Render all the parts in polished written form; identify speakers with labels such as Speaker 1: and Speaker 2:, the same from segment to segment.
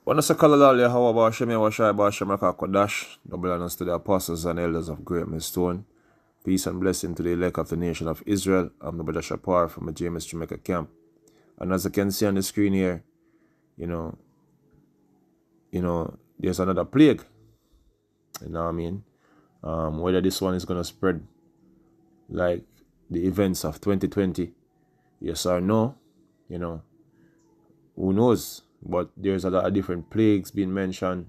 Speaker 1: Wanna say Kalalali, how about Shemi, Washai, Bashamaka, Kodash, double honors to the apostles and elders of Great Millstone. Peace and blessing to the elect of the nation of Israel. I'm the brother Shapar from the James Jamaica camp. And as you can see on the screen here, you know, there's another plague. You know what I mean? Whether this one is gonna spread like the events of 2020, yes or no, who knows? But there's a lot of different plagues being mentioned,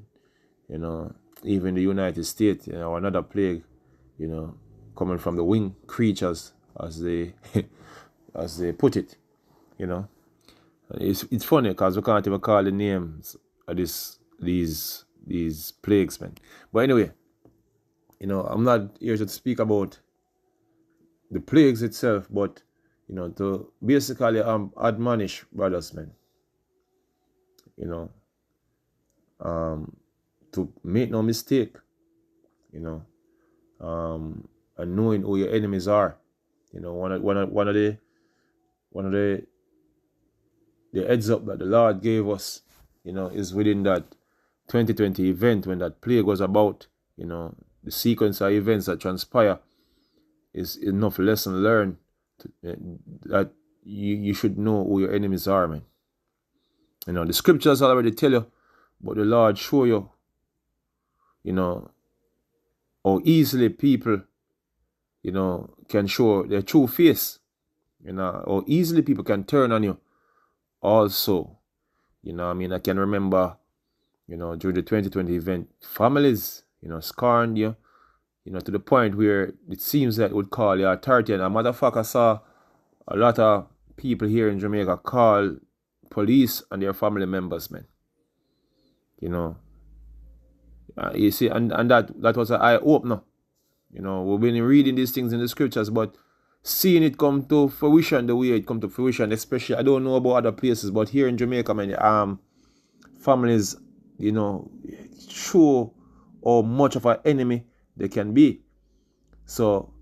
Speaker 1: even the United States, another plague, coming from the winged creatures, as they as they put it, It's funny because we can't even call the names of these plagues, man. But anyway, I'm not here to speak about the plagues itself, but to basically admonish brothers, man. To make no mistake, and knowing who your enemies are. One of the heads up that the Lord gave us, is within that 2020 event when that plague was about, the sequence of events that transpire is enough lesson learned that you should know who your enemies are, man. The scriptures already tell you, but the Lord show you, how easily people, can show their true face, how easily people can turn on you also. I can remember, during the 2020 event, families, scorned you, to the point where it seems that it would call your authority. And a matter of fact, I saw a lot of people here in Jamaica call police and their family members, man. You see, and that was an eye-opener. We've been reading these things in the scriptures, but seeing it come to fruition the way it come to fruition, especially, I don't know about other places, but here in Jamaica, man, families, show how much of an enemy they can be. So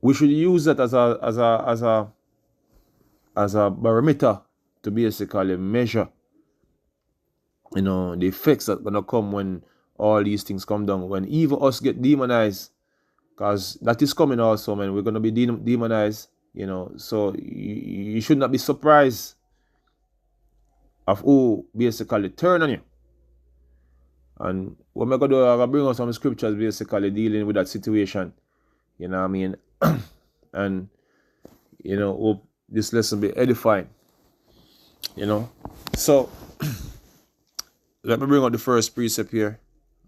Speaker 1: we should use that as a barometer to basically measure, the effects that are gonna come when all these things come down, when even us get demonized, because that is coming also, man. We're gonna be demonized, so you should not be surprised of who basically turn on you. And what I'm gonna do, I'm gonna bring out some scriptures basically dealing with that situation, you know what I mean? And hope this lesson be edifying, so let me bring out the first precept here.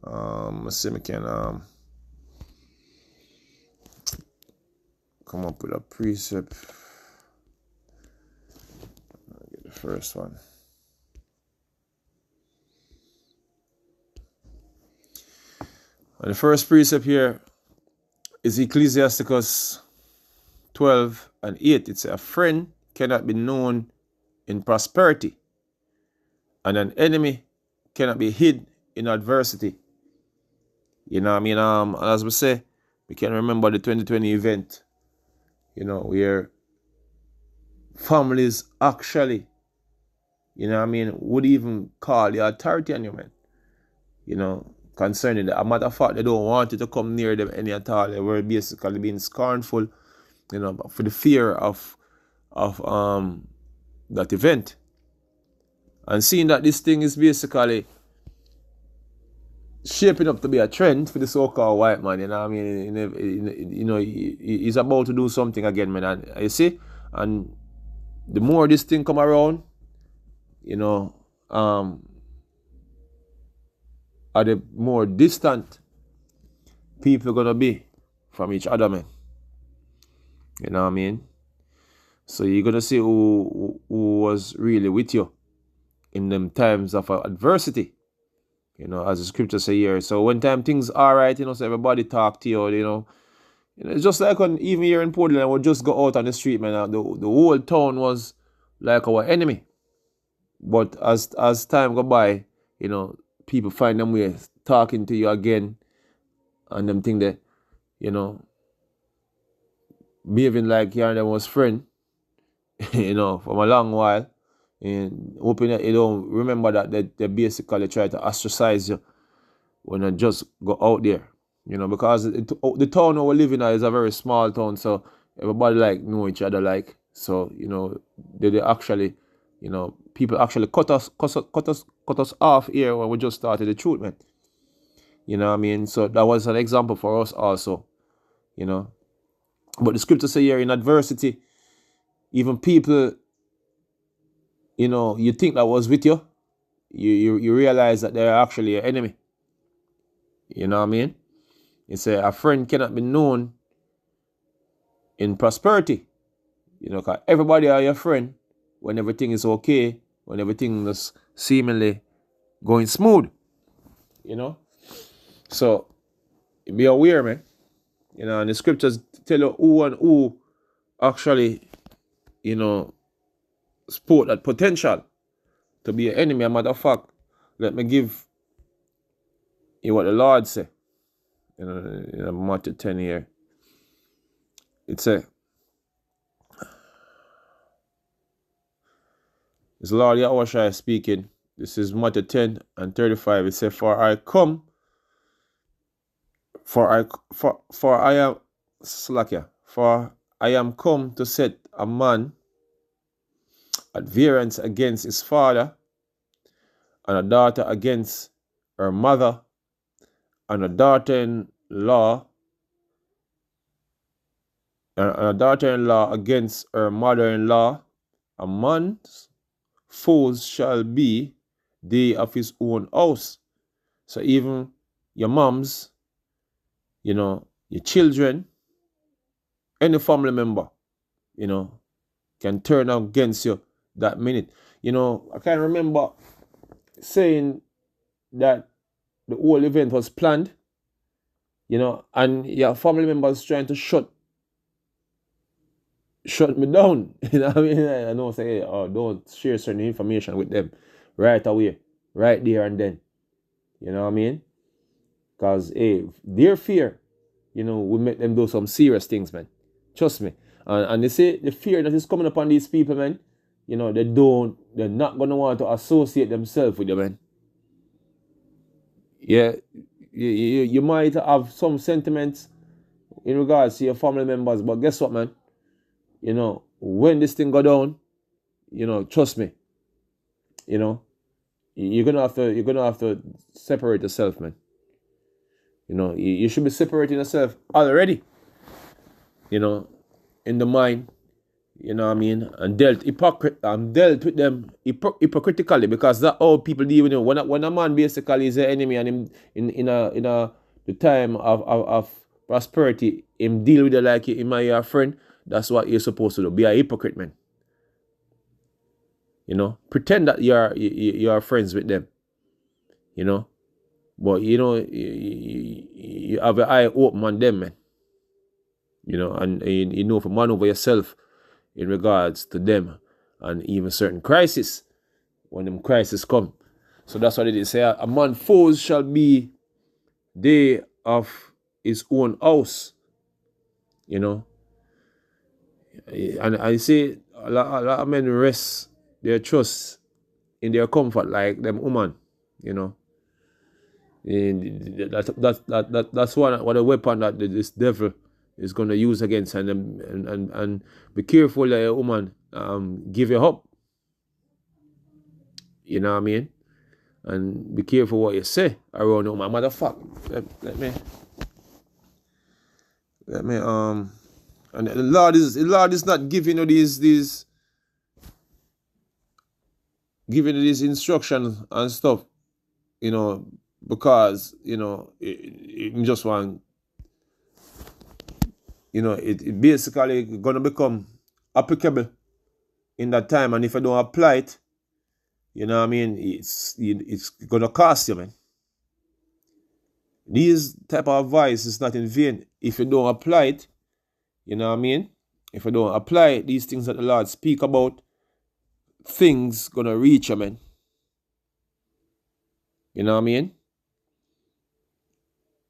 Speaker 1: Let's see if we can come up with a precept. I'll get the first one. And the first precept here is Ecclesiasticus 12:8. It says, a friend cannot be known in prosperity, and an enemy cannot be hid in adversity. As we say, we can remember the 2020 event, where families actually, would even call the authority on you, man, concerning that. A matter of fact, they don't want you to come near them any at all. They were basically being scornful, for the fear of that event. And seeing that this thing is basically shaping up to be a trend for the so-called white man, he's about to do something again, man. And you see, and the more this thing come around, are the more distant people gonna be from each other, man. You know what I mean? So you're gonna see who was really with you in them times of adversity, as the scripture say here. So when time things are right, so everybody talk to you, it's just like even here in Portland, I would just go out on the street, man. The whole town was like our enemy. But as time go by, people find them ways talking to you again, and them think that, behaving like you and them was friend, from a long while, And hoping that you don't remember that they basically try to ostracize you when you just go out there. Because the town where we live in is a very small town, so everybody like know each other like. So, they actually, people actually cut us off here when we just started the truth, man. You know what I mean? So that was an example for us also, But the scripture say here in adversity, even people, you think that was with you, you realize that they're actually your enemy. You know what I mean? It say a friend cannot be known in prosperity. Because everybody are your friend when everything is okay, when everything is seemingly going smooth. So be aware, man. And the scriptures tell you who and who actually, sport that potential to be an enemy. As a matter of fact, let me give you what the Lord say. In Matthew 10 here. It say, it's Lord Yahushua speaking. This is Matthew 10 and 35. It says, For I am come to set a man at variance against his father, and a daughter against her mother, and a daughter-in-law against her mother-in-law. A man's foes shall be they of his own house. So even your moms, your children, any family member, can turn against you that minute. I can't remember saying that the whole event was planned, and your family members trying to shut me down. What I mean? I know, say, don't share certain information with them right away, right there and then. You know what I mean? Because, their fear, will make them do some serious things, man. Trust me. And they say the fear that is coming upon these people, man, they're not going to want to associate themselves with you, man. Yeah, you might have some sentiments in regards to your family members, but guess what, man? When this thing go down, trust me, you're gonna have to separate yourself, man. You should be separating yourself already. In the mind, you know what I mean, and dealt with them hypocritically, because that's how people deal with you. When a man basically is an enemy, and him in the time of prosperity, him deal with you like him your friend. That's what you're supposed to do. Be a hypocrite, man. Pretend that you're friends with them. But you have your eye open on them, man. And for man over yourself in regards to them, and even certain crisis when them crisis come. So that's what it is. Say a man foes shall be they of his own house. And I say a lot of men rest their trust in their comfort like them woman. That's one of the weapon that this devil is going to use against them, and be careful that a woman give you hope. You know what I mean? And be careful what you say around a woman. Matter of fact, let me and the Lord is not giving you these giving you these instructions and stuff, because it just want, it basically gonna become applicable in that time, and if you don't apply it, you know what I mean, it's gonna cost you, man. These type of advice is not in vain if you don't apply it. You know what I mean? If you don't apply these things that the Lord speak about, things gonna reach you, man. You know what I mean?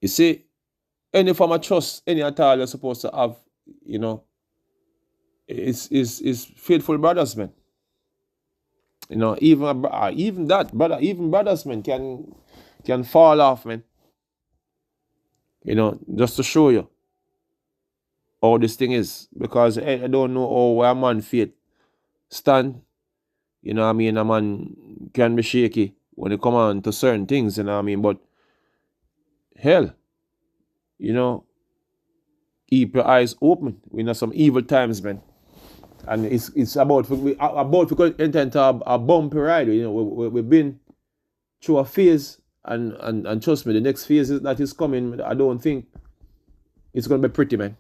Speaker 1: You see, any form of trust, any at all, you're supposed to have, is faithful brothers, man. You know, even that, brother, even brothers, man, can fall off, man. You know, just to show you how this thing is. Because I don't know how where a man faith stand. You know what I mean? A man can be shaky when it come on to certain things, you know what I mean? But hell, you know, keep your eyes open. We know some evil times, man. And it's about to enter into a bumpy ride. You know, we've been through a phase, and trust me, the next phase that is coming, I don't think it's gonna be pretty, man.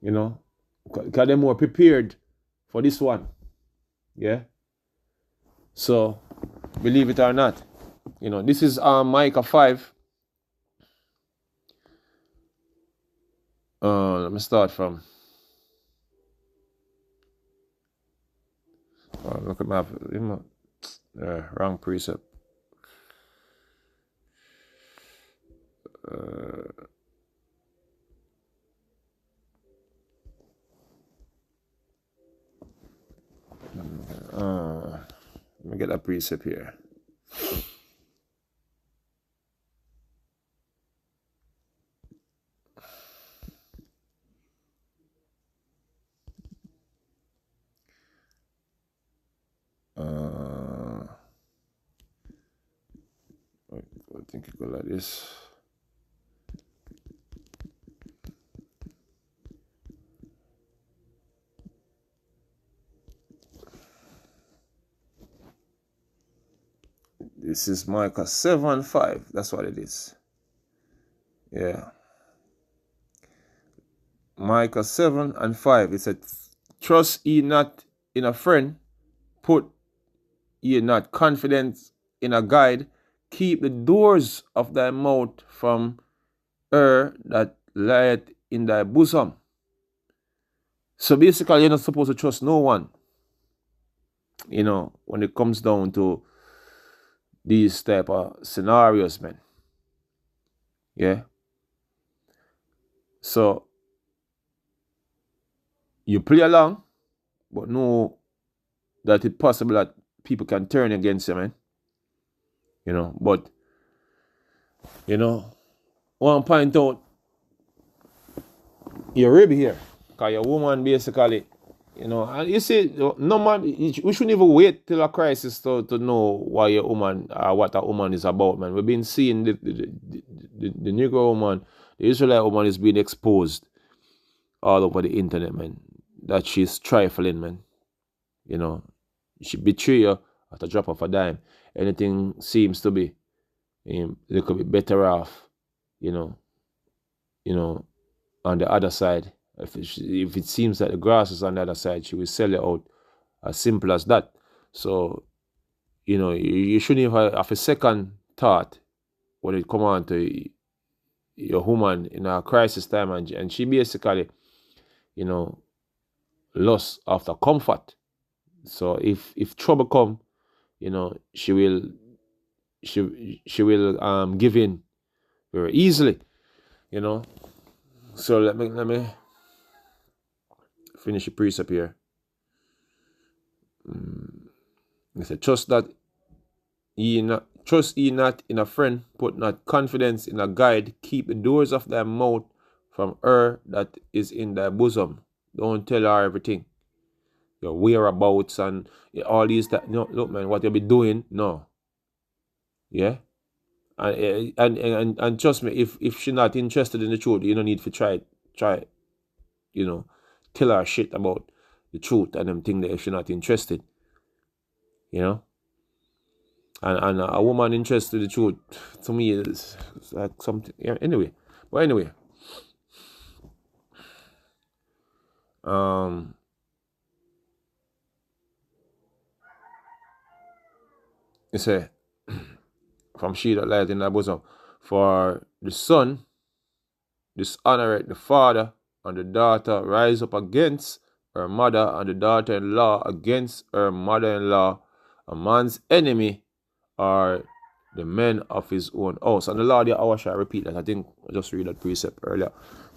Speaker 1: You know, because they're more prepared for this one. Yeah. So, believe it or not, you know, this is Micah 5. Let me start from. Look at my wrong precept. Let me get that precept here. I think it go like this. This is Micah 7:5. That's what it is. Yeah. Micah 7:5. It said, "Trust ye not in a friend, put ye not confidence in a guide, keep the doors of thy mouth from her that lieth in thy bosom." So basically, you're not supposed to trust no one, you know, when it comes down to these type of scenarios, man. Yeah. So you play along, but know that it's possible that people can turn against you, man. You know, but you know, I want to point out your rib here, because your woman basically, you know, and you see, no man, we shouldn't even wait till a crisis to know why your woman, what a woman is about, man. We've been seeing the Negro woman, the Israelite woman is being exposed all over the internet, man. That she's trifling, man. You know, she betray you at a drop of a dime. Anything seems to be a little bit better off, you know, on the other side. If it seems that the grass is on the other side, she will sell it out. As simple as that. So, you know, you shouldn't even have a second thought when it come on to your woman in a crisis time, and she basically, you know, lost after comfort. So if trouble come, you know, she will give in very easily, you know. So let me finish the precept here. It said, trust ye not in a friend, put not confidence in a guide, keep the doors of thy mouth from her that is in thy bosom. Don't tell her everything. Your whereabouts and all these that. No, look, man, what you'll be doing, no. Yeah? And trust me, if she's not interested in the truth, you don't need to try, you know, tell her shit about the truth and them thing that if she's not interested. You know? And a woman interested in the truth, to me, is like something. Yeah, anyway. But anyway. You say, from she that lieth in thy bosom, for the son dishonoreth the father, and the daughter rise up against her mother, and the daughter-in-law against her mother-in-law. A man's enemy are the men of his own house. And the Lord, I wish I repeat that. I think I just read that precept earlier.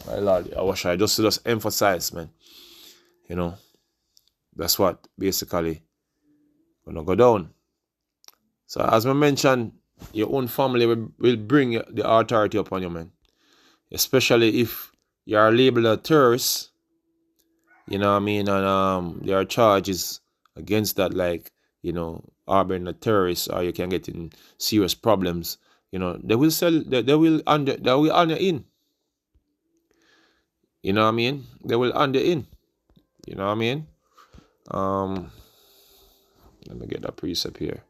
Speaker 1: My Lord, I wish I just emphasize, man. You know, that's what basically gonna go down. So as I mentioned, your own family will bring the authority upon you, man. Especially if you are labeled a terrorist, you know what I mean, and there are charges against that, like, harboring a terrorist, or you can get in serious problems. They will they will honor in. You know what I mean? They will honor in. You know what I mean? Let me get that precept here.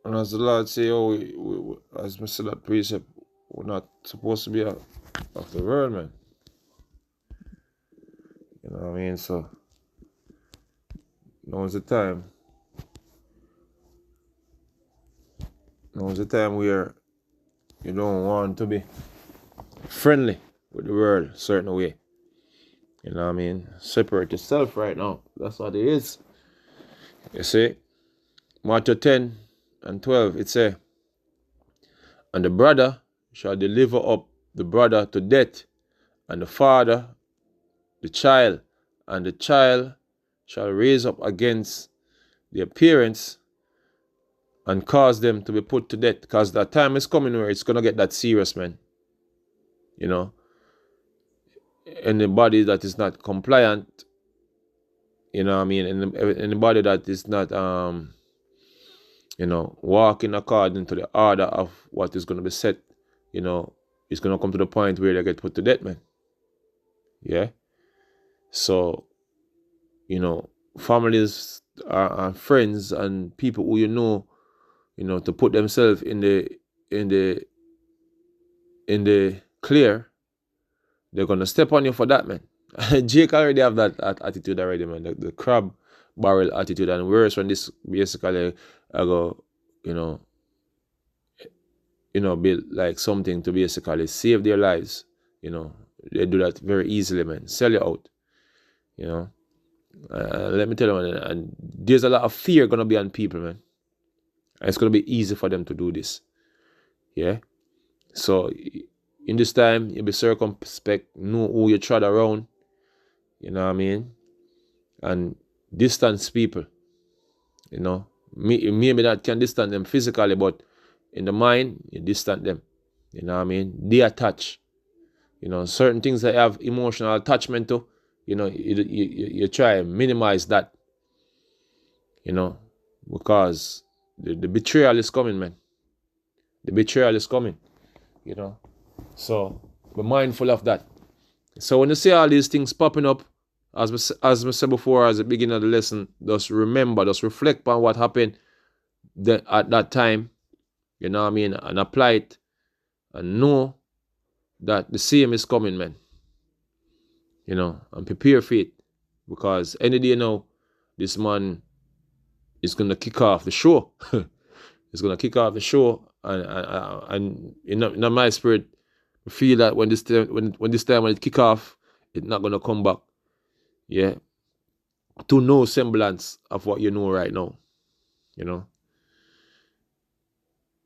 Speaker 1: And as the Lord say, as Mr. that precept, we're not supposed to be of the world, man. You know what I mean? So now's the time. Now's the time where you don't want to be friendly with the world a certain way. You know what I mean? Separate yourself right now. That's what it is. You see? Matthew 10:12, it says, and the brother shall deliver up the brother to death, and the father the child, and the child shall raise up against their parents and cause them to be put to death. Because that time is coming where it's going to get that serious, man. Anybody that is not compliant, you know what I mean, anybody that is not walking according to the order of what is going to be set, it's going to come to the point where they get put to death, man. Yeah. So, families and friends and people who to put themselves in the clear, they're gonna step on you for that, man. Jake already have that attitude already, man. The crab barrel attitude, and worse when this basically be like something to basically save their lives. They do that very easily, man. Sell you out. Let me tell you, man, and there's a lot of fear gonna be on people, man. And it's gonna be easy for them to do this. Yeah. So in this time, you'll be circumspect, know who you trod around. You know what I mean? And distance people. Maybe that can distance them physically, but in the mind, you distance them. You know what I mean? Detach. Certain things that have emotional attachment to, you try and minimize that. Because the betrayal is coming, man. The betrayal is coming. So be mindful of that. So when you see all these things popping up, as we said before, as the beginning of the lesson, just remember, just reflect on what happened at that time. You know what I mean? And apply it, and know that the same is coming, man. And prepare for it, because any day now, this man is gonna kick off the show. He's gonna kick off the show, and in my spirit, I feel that when this time when it kick off, it's not gonna come back. Yeah, to no semblance of what you know right now.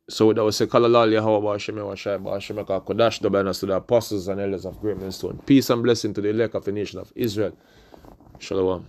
Speaker 1: So that was a Kalalali, how about Shemeka Shemeka Kodash Dobanas to the apostles and elders of Great Millstone. Peace and blessing to the elect of the nation of Israel. Shalom.